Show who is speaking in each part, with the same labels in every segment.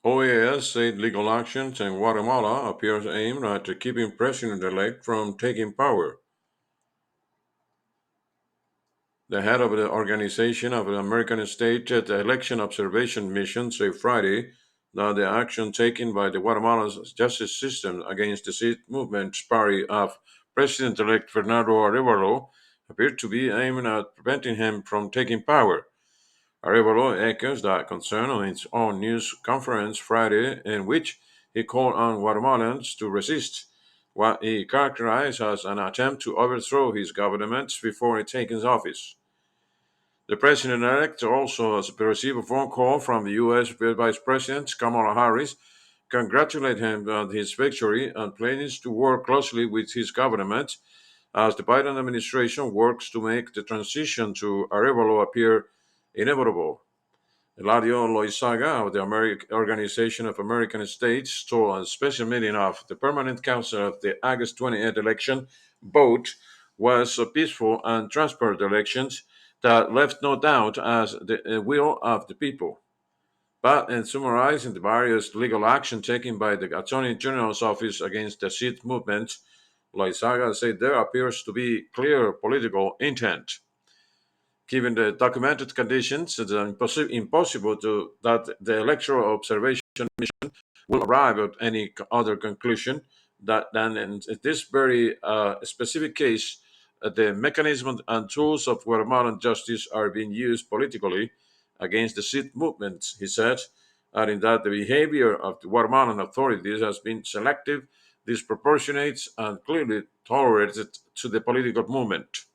Speaker 1: OAS said legal actions in Guatemala appears aimed at keeping President-elect from taking power. The head of the Organization of the American State Election Observation Mission said Friday that the action taken by the Guatemalan justice system against the seat movement's party of President-elect Bernardo Arevalo appeared to be aimed at preventing him from taking power. Arevalo echoes that concern on its own news conference Friday, in which he called on Guatemalans to resist what he characterized as an attempt to overthrow his government before he takes office. The president-elect also has received a phone call from the U.S. Vice President Kamala Harris, congratulate him on his victory and plans to work closely with his government as the Biden administration works to make the transition to Arevalo appear inevitable. Eladio Loizaga of the Organization of American States told a special meeting of the Permanent Council of the August 28th election vote was a peaceful and transparent elections that left no doubt as the will of the people. But in summarizing the various legal action taken by the Attorney General's office against the seat movement, Loizaga said there appears to be clear political intent. Given the documented conditions, it's impossible that the electoral observation mission will arrive at any other conclusion than in this very specific case, the mechanism and tools of Guatemalan justice are being used politically against the seat movement, he said, adding that the behavior of the Guatemalan authorities has been selective, disproportionate, and clearly tolerated to the political movement.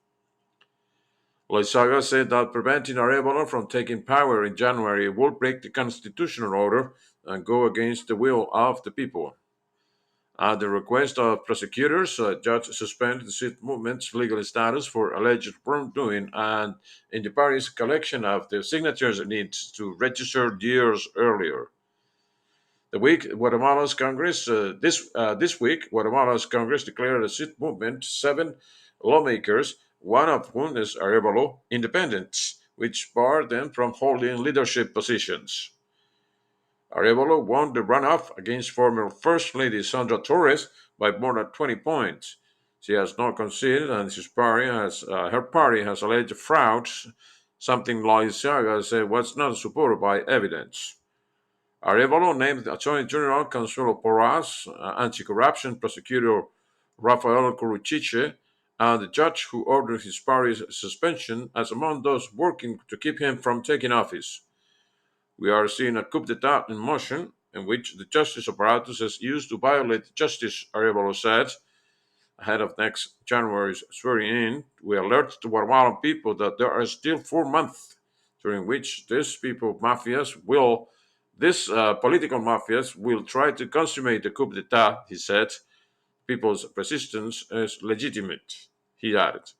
Speaker 1: Loizaga said that preventing Arevalo from taking power in January would break the constitutional order and go against the will of the people. At the request of prosecutors, a judge suspended the seat movement's legal status for alleged wrongdoing and in the party's collection of the signatures it needs to register years earlier. This week, Guatemala's Congress declared the seat movement seven lawmakers, one of whom is Arevalo, independent, which barred them from holding leadership positions. Arevalo won the runoff against former First Lady Sandra Torres by more than 20 points. She has not conceded, and her party has alleged fraud, something Loizaga said was not supported by evidence. Arevalo named Attorney General Consuelo Porras, anti-corruption prosecutor Rafael Curuchiche, and the judge who ordered his party's suspension as among those working to keep him from taking office. We are seeing a coup d'etat in motion in which the justice apparatus is used to violate justice, Arevalo said. Ahead of next January's swearing in, we alert the Guatemalan people that there are still 4 months during which these political mafias will try to consummate the coup d'etat, he said. People's resistance is legitimate, he added.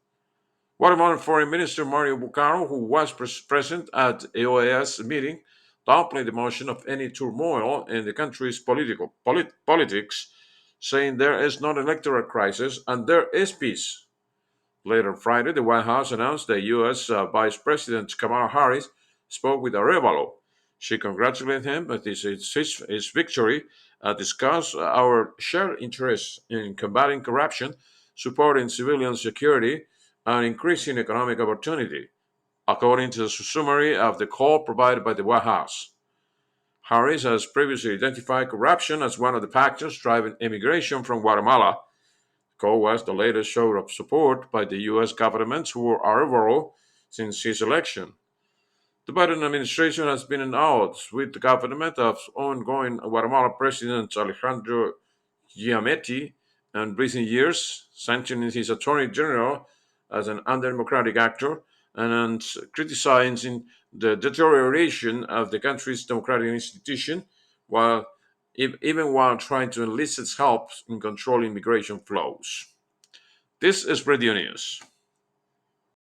Speaker 1: Guatemalan Foreign Minister Mario Bucaro, who was present at AOAS meeting, downplayed the motion of any turmoil in the country's politics, saying there is no electoral crisis and there is peace. Later Friday, the White House announced that U.S. Vice President Kamala Harris spoke with Arevalo. She congratulated him on his victory, discussed our shared interests in combating corruption, supporting civilian security, and increasing economic opportunity, according to the summary of the call provided by the White House. Harris has previously identified corruption as one of the factors driving immigration from Guatemala. Coup was the latest show of support by the U.S. government for Arevalo since his election. The Biden administration has been in odds with the government of ongoing Guatemala President Alejandro Giammattei in recent years, sanctioning his attorney general as an undemocratic actor and criticizing the deterioration of the country's democratic institution, while even while trying to enlist its help in controlling immigration flows. This is Radio News.